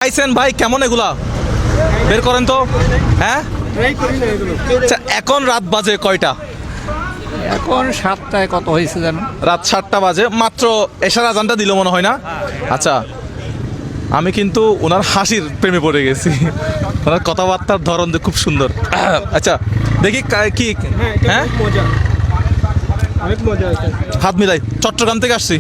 পাইছেন ভাই কেমন এগুলা বের করেন তো। হ্যাঁ আচ্ছা, এখন রাত বাজে কয়টা? এখন 7টায় কত হয়েছে জানো? রাত 7টা বাজে, মাত্র এশার আজানটা দিল মনে হয় না। আচ্ছা, আমি কিন্তু ওনার হাসির প্রেমে পড়ে গেছি, ওনার কথাবার্তার ধরন খুব সুন্দর। আচ্ছা দেখি কি। হ্যাঁ হাত মিলাই। চট্টগ্রাম থেকে আসছি।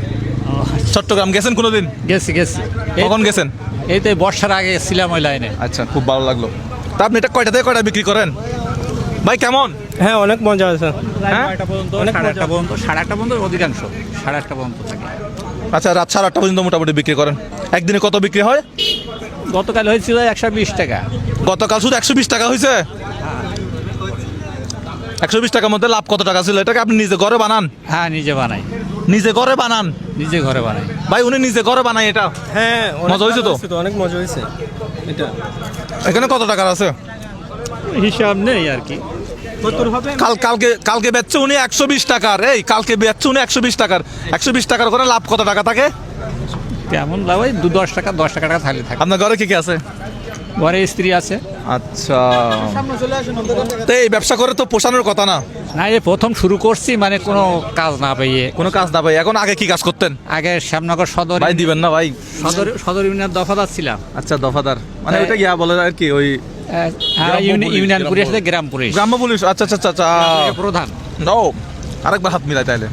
চট্টগ্রাম গেছেন কোনোদিন? গেছি গেছি কখন গেছেন? এই তো বর্ষার আগে ছিলাম ওই লাইনে। আচ্ছা, খুব ভালো লাগলো। তা আপনি এটা কয়টা থেকে কয়টা বিক্রি করেন ভাই? কেমন? হ্যাঁ অনেক মজা আছে। হ্যাঁ? 9টা পর্যন্ত, 8টা পর্যন্ত, 8:30 পর্যন্ত, অধিকাংশ 8:30 পর্যন্ত থাকে। আচ্ছা, রাত 8:30 পর্যন্ত মোটামুটি বিক্রি করেন। একদিনে কত বিক্রি হয়? গতকাল হয়েছিল 120 টাকা। গতকাল শুধু 120 টাকা হয়েছে? 120 টাকার মধ্যে লাভ কত টাকা ছিল? এটাকে আপনি নিজে ঘরে বানান? হ্যাঁ নিজে বানাই। নিজে ঘরে বানান? নিজে ঘরে বানাই ভাই উনি নিজে ঘরে বানায় এটা? হ্যাঁ মজা হয়েছে তো? অনেক মজা হয়েছে এটা। এখানে কত টাকার আছে? হিসাব নেই আর কি। কালকে বেচছে উনি 120 টাকার। এই কালকে বেচছে উনি 120 টাকার। 120 টাকার করে লাভ কত টাকা থাকে? কেমন লাভ? ওই 10 টাকা 10 টাকা থাকলে থাকে। আপনার ঘরে কি আছে? ঘরে স্ত্রী আছে। আচ্ছা, তো এই ব্যবসা করে তো পোষানোর কথা না? না, এই প্রথম শুরু করছি, মানে কোনো কাজ না পেয়ে। কোনো কাজ না ভাই। এখন আগে কি কাজ করতেন? আগে শ্যামনগর সদর ভাই দিবেন না ভাই? সদর ইউনিয়ন দফাদার ছিলাম। আচ্ছা, দফাদার মানে ওইটা গিয়া বলে আর কি, ওই ইউনিয়ন পরিষদে গ্রাম পুলিশ। গ্রাম্য পুলিশ। আচ্ছা আচ্ছা আচ্ছা। প্রধান। নো, আরেকবার হাত মিলাই তাইলে।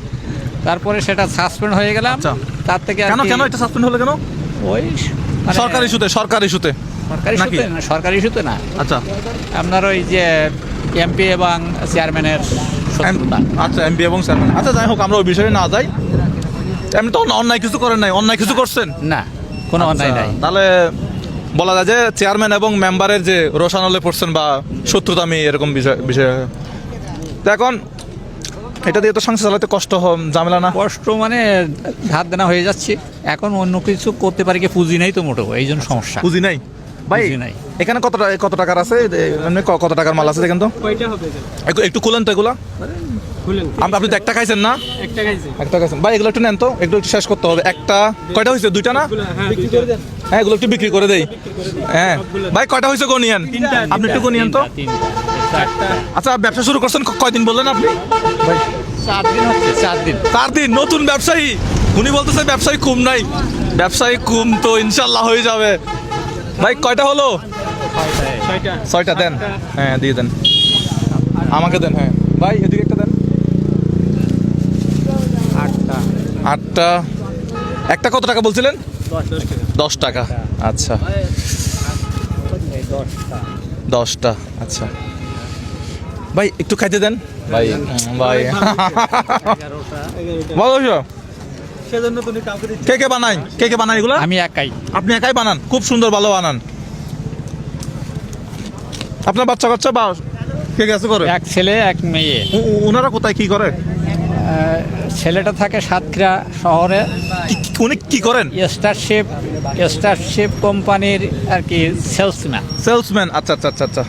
তারপরে সেটা সাসপেন্ড হয়ে গেলাম। আচ্ছা। তার থেকে আর কেন কি- কেন এটা সাসপেন্ড হলো কেন? ওই মানে সরকারি ইস্যুতে? সরকারি ইস্যুতে সরকারি নাকি? ইস্যুতে না, সরকারি ইস্যুতে না। আচ্ছা আপনার ওই যে এমপি এবং চেয়ারম্যানের শত্রুতা। আচ্ছা, এমপি এবং চেয়ারম্যান। আচ্ছা যাই হোক, আমরা ওই বিষয়ে না যাই। এমনি তো অন্যায় কিছু করেন নাই? অন্যায় কিছু করছেন? না, কোনো অন্যায় নাই। আচ্ছা, তাহলে বলা যায় যে চেয়ারম্যান এবং মেম্বারের যে রোশানলে পড়ছেন বা শত্রুতা আমি এরকম বিষয়। তো এখন এটা দিয়ে তো সংসার চালাতে কষ্ট ঝামেলা না? কষ্ট মানে ধার দেনা হয়ে যাচ্ছে। এখন অন্য কিছু করতে পারি কি, পুঁজি নেই তো মোটেও, এই জন্য সমস্যা। বুঝি নাই ভাই। পুঁজি নাই। এখানে কত টাকার আছে? এমনি কত টাকার মাল আছে দেখেন তো? কয়টা হবে? একটু খুলেন তো এগুলা। খুলেন। আপনি তো একটা খাইছেন না? একটা খাইছে। একটা খাইছেন ভাই, এগুলো একটু নেন তো, একটু শেষ করতে হবে। একটা কয়টা হয়েছে? দুইটা না? হ্যাঁ বিক্রি করে দেন। হ্যাঁ, এগুলো একটু বিক্রি করে দেই। হ্যাঁ ভাই, কয়টা হয়েছে গো নিয়েন? তিনটা। আপনি একটু গো নিয়েন তো। তিনটা। আচ্ছা, ব্যবসা শুরু করছেন কয়দিন বললেন আপনি? ভাই 4 দিন হচ্ছে, 4 দিন। 4 দিন। নতুন ব্যবসায়ী উনি বলতেছে ব্যবসায়ী কম নাই। ব্যবসায়ী কম তো ইনশাল্লাহ হয়ে যাবে। ভাই কয়টা হলো? 6টা দেন। হ্যাঁ দিয়ে দেন, আমাকে দেন। হ্যাঁ ভাই এদিকে একটা দেন। 8টা। একটা কত টাকা বলছিলেন? 10 টাকা। আচ্ছা 10টা। আচ্ছা ভাই একটু খাইতে দেন ভাই। ভাই ভালো। সেজন্য তুমি কাউকে কে কে বানাই এগুলো? আমি একাই। আপনি একাই বানান? খুব সুন্দর, ভালো বানান। আপনার বাচ্চা কাচ্চা বা কে আছে করে? এক ছেলে এক মেয়ে। ওনারা কোথায় কি করে? ছেলেটা থাকে সাতক্ষীরা শহরে। উনি কি করেন? স্টারশিপ কোম্পানির আর কি সেলসম্যান। সেলসম্যান। আচ্ছা আচ্ছা আচ্ছা আচ্ছা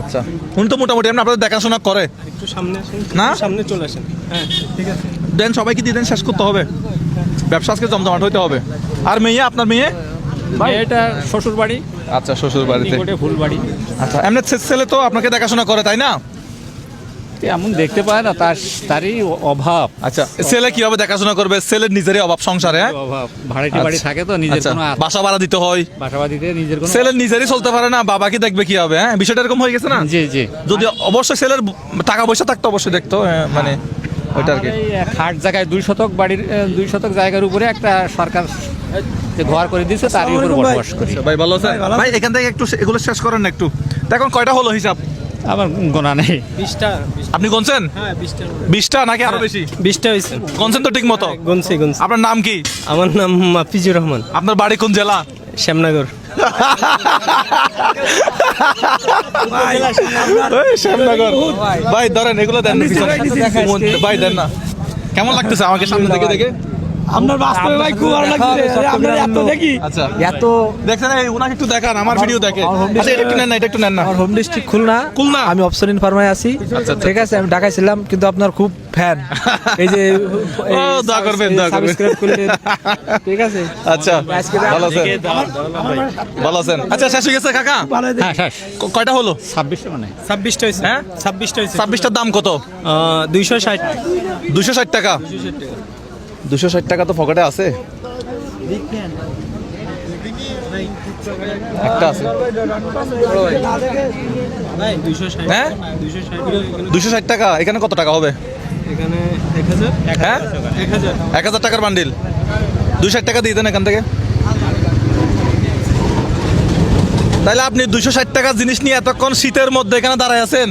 আচ্ছা। উনি তো মোটামুটি এমনি আপনাদের দেখাশোনা করে একটু সামনে আসেন। না? সামনে চলে আসেন। হ্যাঁ ঠিক আছে। দেন, সবাইকে দিয়ে দেন, শেষ করতে হবে। ব্যবসা আজকে জমজমাট হইতে হবে। আর মেয়ে? আপনার মেয়ে? এটা শ্বশুর বাড়ি। আচ্ছা, শ্বশুর বাড়িতে। ফুলবাড়ি। আচ্ছা, এমনি ছেলে তো আপনাকে দেখাশোনা করে তাই না? এমন দেখতে পায় না, তারই অভাব। আচ্ছা, ছেলে কিভাবে দেখাশোনা করবে? ছেলের নিজেরই অভাব সংসারে। হ্যাঁ অভাব, ভাড়াটি বাড়ি থাকে তো, নিজের আচ্ছা, কোনো বাসা ভাড়া দিতে হয়, বাসাবাড়িতে নিজের কোনো। ছেলের নিজেরই চলতে পারে না, বাবাকে দেখবে কি হবে? হ্যাঁ, বিষয়টা এরকম হয়ে গেছে না? জি জি। যদি অবশ্যই ছেলের টাকা পয়সা থাকতো অবশ্যই দেখতো। মানে ওইটা আর কি। এই খাট জায়গায় 2 শতক বাড়ির 2 শতক জায়গার উপরে একটা সরকার যে ঘর করে দিয়েছে, তারই উপর বসবাস করি। ভাই ভালো আছেন? ভাই এখান থেকে একটু এগুলো শেষ করেন না একটু। এখন কয়টা হলো হিসাব? আমার গোনা নেই। 20টা। আপনি গুনছেন? হ্যাঁ 20টা। 20টা নাকি আরো বেশি? 20টা হইছে। গুনছেন তো ঠিক মতো? গুনছি। আপনার নাম কি? আমার নাম মাফিজুর রহমান। আপনার বাড়ি কোন জেলা? শ্যামনগর। এই শ্যামনগর। ভাই ধরেন এগুলো দেন না পিছনে। ভাই দেন না। কেমন লাগতেছে আমাকে সামনে থেকে দেখে? আপনার বাস্তবে ভাই খুব ভালো লাগছে আমরা এত দেখি আচ্ছা এত দেখছেন এই উনাকে একটু দেখান আমার ভিডিও দেখে আচ্ছা এটা একটু নেন না এটা একটু নেন না আমার হোম ডিস্ট্রিক্ট খুলনা খুলনা? আমি অপশন ইনফরমায় আছি আচ্ছা। ঠিক আছে আমি ঢাকায় ছিলাম কিন্তু আপনার খুব ফ্যান এই যে ও, দোয়া করবেন, দোয়া করবেন। সাবস্ক্রাইব করলেন ঠিক আছে আচ্ছা ভালো আছেন ভালো আছেন আচ্ছা শেষ হয়ে গেছে কাকা হ্যাঁ শেষ কয়টা হলো 26টা মানে 26টা হয়েছে হ্যাঁ 26টা হয়েছে 26টার দাম কত 260 260 টাকা 260 টাকা তো পকেটে আছে একটা আছে ভাই 260 হ্যাঁ 260 260 টাকা এখানে কত টাকা হবে এখানে 1000 হ্যাঁ 1000 1000 টাকার বান্ডিল 260 টাকা দিয়ে দেন এখান থেকে তাহলে আপনি 260 টাকার জিনিস নিয়ে এতক্ষণ শীতের মধ্যে এখানে দাঁড়ায় আছেন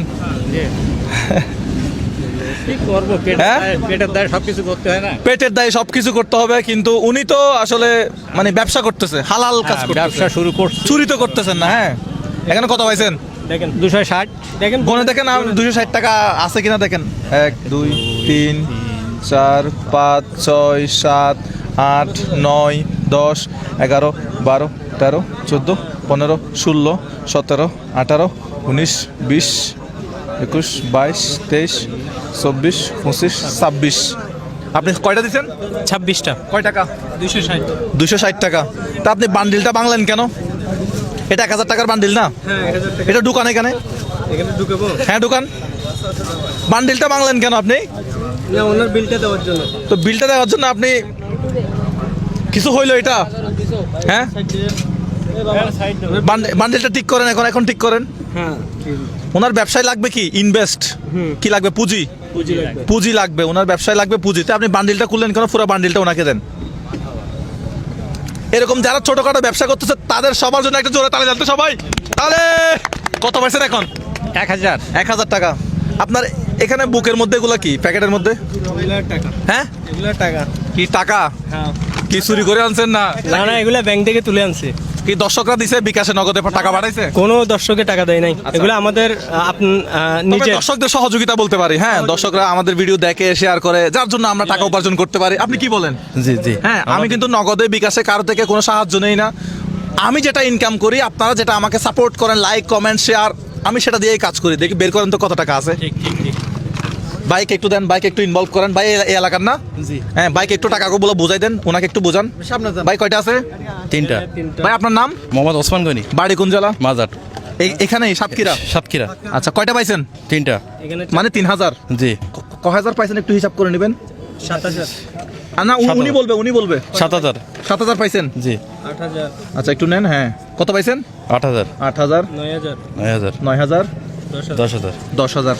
কি করবো হ্যাঁ? পেটের দায় সবকিছু করতে হয় না পেটের দায়ে সবকিছু করতে হবে কিন্তু উনি তো আসলে মানে ব্যবসা করতেছে হালাল কাজ করতেছে ব্যবসা শুরু করছে চুরি তো করতেছেন না হ্যাঁ এখানে কত পাইছেন দেখেন 260 দেখেন গনে দেখেন 260 টাকা আছে কিনা দেখেন 1 2 3 4 5 6 7 8 9 10 11 12 13 14 15 16 17 18 19 20 21 22 23 24 25 26 আপনি কয়টা দিচ্ছেন 26টা কয় টাকা 260 260 টাকা তা আপনি বান্ডিলটা বাংলেন কেন এটা 1000 টাকার বান্ডিল না হ্যাঁ 1000 টাকা এটা দোকান এখানে এখানে ঢুকাবো হ্যাঁ দোকান বান্ডিলটা বাংলেন কেন আপনি না ওনার বিলটা দেওয়ার জন্য তো বিলটা দেওয়ার জন্য আপনি কিছু হইলো এটা হ্যাঁ বান্ডিলটা ঠিক করেন এখন ঠিক করেন হ্যাঁ ওনার ব্যবসায় লাগবে কি ইনভেস্ট কি লাগবে পুঁজি পুঁজি লাগবে পুঁজি লাগবে ওনার ব্যবসায় লাগবে পুঁজিতে আপনি বান্ডিলটা খুললেন কেন পুরো বান্ডিলটা ওনাকে দেন এরকম যারা ছোটখাটো ব্যবসা করতেছে তাদের সবার জন্য একটা জোরে তালে জানতো সবাই তাহলে কত পাইছেন এখন 1000 1000 টাকা আপনার এখানে বুকের মধ্যে এগুলা কি প্যাকেটের মধ্যে এগুলা টাকা হ্যাঁ এগুলা টাকা কি টাকা হ্যাঁ কি চুরি করে আনছেন না না না এগুলা ব্যাংক থেকে তুলে আনছে কি দর্শকরা দিছে বিকাশে নগদে টাকা পাঠাইছে কোনো দর্শকে টাকা দেয় নাই এগুলো আমাদের তবে নিজে দর্শকদের সহযোগিতা বলতে পারি হ্যাঁ দর্শকরা আমাদের ভিডিও দেখে শেয়ার করে যার জন্য আমরা টাকা উপার্জন করতে পারি আপনি কি বলেন জি জি হ্যাঁ আমি কিন্তু নগদে বিকাশে কারো থেকে কোনো সাহায্য নেই না আমি যেটা ইনকাম করি আপনারা যেটা আমাকে সাপোর্ট করেন লাইক কমেন্ট শেয়ার আমি সেটা দিয়েই কাজ করি দেখি বের করেন তো কত টাকা আছে ঠিক ঠিক ঠিক বাইক একটু দেন বাইক একটু ইনভলভ করেন ভাই এই এলাকার না জি হ্যাঁ বাইক একটু টাকা বলে বোঝাই দেন ওনাকে একটু বোঝান ভাই কয়টা আছে 3টা ভাই আপনার নাম মোহাম্মদ ওসমান গনি বাড়ি কোন জেলা মাজার এখানেই সাতক্ষীরা সাতক্ষীরা আচ্ছা কয়টা পাইছেন 3টা এখানে মানে 3000 জি ক হাজার পাইছেন একটু হিসাব করে নেবেন 7000 আর না উনি বলবে 7000 7000 পাইছেন জি 8000 আচ্ছা একটু নেন হ্যাঁ কত পাইছেন 8000 8000 9000 9000 9000 10000 10000 10,000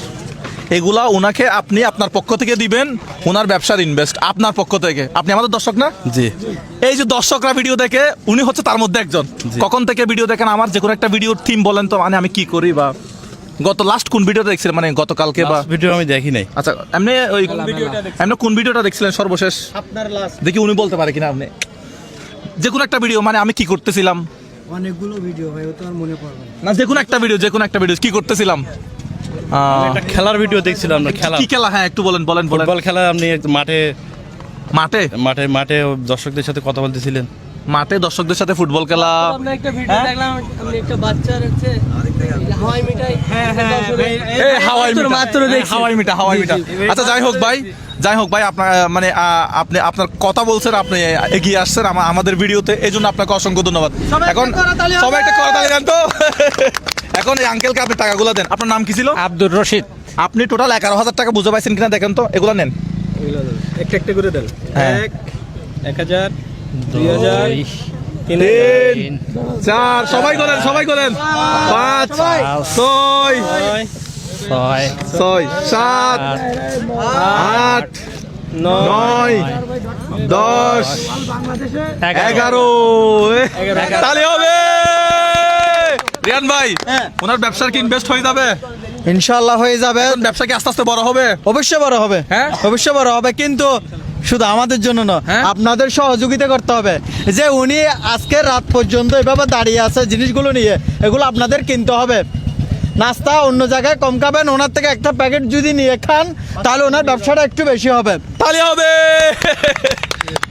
এগুলা ওনাকে আপনি আপনার পক্ষ থেকে দিবেন ওনার ব্যবসার ইনভেস্ট আপনার পক্ষ থেকে আপনি আমাদের দর্শক না জি এই যে দর্শকরা ভিডিও দেখে উনি হচ্ছে তার মধ্যে একজন জি। কখন থেকে ভিডিও দেখেন আমার যে কোনো একটা ভিডিওর থিম বলেন তো মানে আমি কি করি বা গত লাস্ট কোন ভিডিওটা দেখছিলেন মানে গতকালকে বা ভিডিও আমি দেখি নাই আচ্ছা এমনি ওই ভিডিওটা দেখছি। এমনি কোন ভিডিওটা দেখছিলেন সর্বশেষ আপনার লাস্ট দেখি উনি বলতে পারে কিনা আপনি যে কোনো একটা ভিডিও মানে আমি কি করতেছিলাম অনেকগুলো ভিডিও ভাই ও তো আর মনে পড়বে না না যে কোনো একটা ভিডিও কি করতেছিলাম একটা খেলার ভিডিও দেখছিলাম না খেলা কি খেলা হ্যাঁ একটু বলেন ফুটবল খেলা আপনি মাঠে মাঠে মাঠে মাঠে দর্শকদের সাথে কথা বলতেছিলেন মাঠে দর্শকদের সাথে ফুটবল খেলা আমরা একটা ভিডিও দেখলাম আপনি একটা বাচ্চার হচ্ছে হাওয়াই মিঠাই এই হাওয়াই মিঠা মাত্র দেখছি। হাওয়াই মিঠা আচ্ছা যাই হোক ভাই আপনার মানে আপনি আপনার কথা বলছেন আপনি এগিয়ে আসছেন আমাদের ভিডিওতে এই জন্য আপনাকে অসংখ্য ধন্যবাদ এখন সবাই একটা করতালি দেন তো এখন এই আঙ্কেলকে আপনি টাকাগুলো দেন আপনার নাম কি ছিল আব্দুর রশিদ আপনি টোটাল 11,000 টাকা বুঝে পাইছেন কিনা দেখেন তো এগুলো নেন এগুলো দেন একটা একটা করে দেন হ্যাঁ। 1000 2000 তিন চার সবাই করেন 5 6 ছয় 7 8 9 10 11 তাহলে হবে রিয়ান ভাই ওনার ব্যবসার কি ইনভেস্ট হয়ে যাবে ইনশাআল্লাহ হয়ে যাবে এখন ব্যবসা কি আস্তে আস্তে বড় হবে অবশ্যই বড় হবে হ্যাঁ? অবশ্যই বড় হবে কিন্তু শুধু আমাদের জন্য না হ্যাঁ? আপনাদের সহযোগিতা করতে হবে যে উনি আজকে রাত পর্যন্ত এভাবে দাঁড়িয়ে আছে জিনিসগুলো নিয়ে এগুলো আপনাদের কিনতে হবে নাস্তা অন্য জায়গায় কম খাবেন ওনার থেকে একটা প্যাকেট যদি নিয়ে খান তাহলে ওনার ব্যবসাটা একটু বেশি হবে তাহলে হবে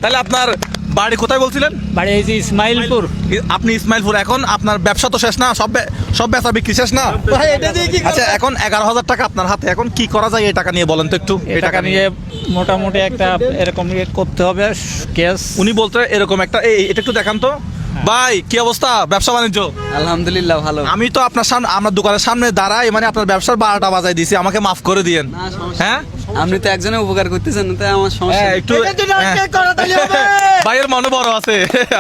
তাহলে আপনার বাড়ি কোথায় বলছিলেন? বাড়ি এই যে ইসমাইলপুর। আপনি ইসমাইলপুর, এখন আপনার ব্যবসা তো শেষ না, সব বেচা বিক্রি শেষ না? ভাই এটা দিয়ে কি আচ্ছা, এখন 11,000 টাকা আপনার হাতে, এখন কি করা যায় এই টাকা নিয়ে বলেন তো একটু। এই টাকা নিয়ে মোটামুটি একটা এরকম ইয়ে করতে হবে কেস। উনি বলতে এরকম একটা এটা একটু দেখান তো ভাই, কি অবস্থা ব্যবসা বাণিজ্য? আলহামদুলিল্লাহ ভালো। আমি তো আপনার সামনে, আমার দোকানের সামনে দাঁড়াই, মানে আপনার ব্যবসার 12টা বাজাই দিছি, আমাকে মাফ করে দিয়েন। হ্যাঁ, আপনি তো একজনের উপকার করতেছেন, তাই আমার সমস্যা হ্যাঁ, নেই। একটু এটা যদি আজকে করে তাহলে হবে। ভাইয়ের মনে বড় আছে।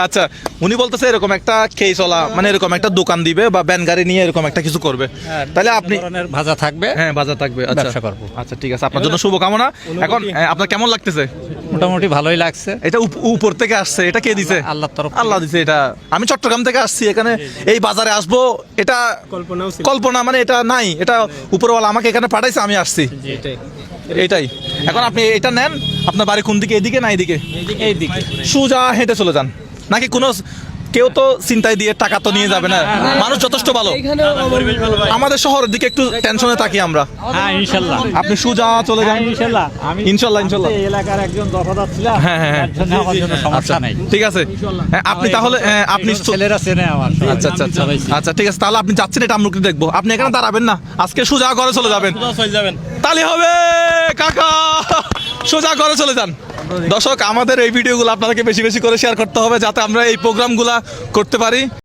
আচ্ছা, উনি বলতেছে এরকম একটা খেয়ে চলা, মানে এরকম একটা দোকান দিবে বা ব্যান গাড়ি নিয়ে এরকম একটা কিছু করবে। তাহলে আপনি, ধরনের ভাজা থাকবে, হ্যাঁ, বাজার থাকবে। আচ্ছা, ব্যবসা করবো। আচ্ছা, ঠিক আছে, আপনার জন্য শুভকামনা। এখন আপনার কেমন লাগতেছে? মোটামুটি ভালোই লাগছে। এটা উপর থেকে আসছে, এটা কে দিছে? আল্লাহর তরফ থেকে। আল্লাহ দিছে। এটা আমি চট্টগ্রাম থেকে আসছি, এখানে এই বাজারে আসবো, এটা কল্পনাও ছিল কল্পনা, মানে এটা নাই, এটা উপরওয়ালা আমাকে এখানে পাঠাইছে, আমি আসছি, এটাই। এটাই। এখন আপনি এটা নেন, আপনার বাড়ি কোন দিকে, এদিকে না এদিকে? এই দিকে সোজা হেঁটে চলে যান, নাকি কোনো কেউ তো চিন্তায় দিয়ে টাকা তো নিয়ে যাবে না, মানুষ যথেষ্ট ভালো। এখানেও আমাদের শহরের দিকে একটু টেনশনে থাকি আমরা। হ্যাঁ ইনশাল্লাহ। আপনি সোজা চলে যান। ইনশাল্লাহ আমি ইনশাল্লাহ, ইনশাল্লাহ। এই এলাকার একজন দফাদার ছিলাম। হ্যাঁ, হ্যাঁ, হ্যাঁ। তার জন্য আমার জন্য সমস্যা নাই। ঠিক আছে, হ্যাঁ, আপনি তাহলে আপনি ছেলেরা চেনে আমার। আচ্ছা, আচ্ছা, আচ্ছা, আচ্ছা, ঠিক আছে, তাহলে আপনি যাচ্ছেন, এটা আমরা একটু দেখবো। আপনি এখানে দাঁড়াবেন না, আজকে সোজা ঘরে চলে যাবেন। তালি হবে কাকা, সোজা ঘরে চলে যান। দর্শক, আমাদের এই ভিডিওগুলো আপনাদেরকে বেশি বেশি করে শেয়ার করতে হবে, যাতে আমরা এই প্রোগ্রামগুলা করতে পারি।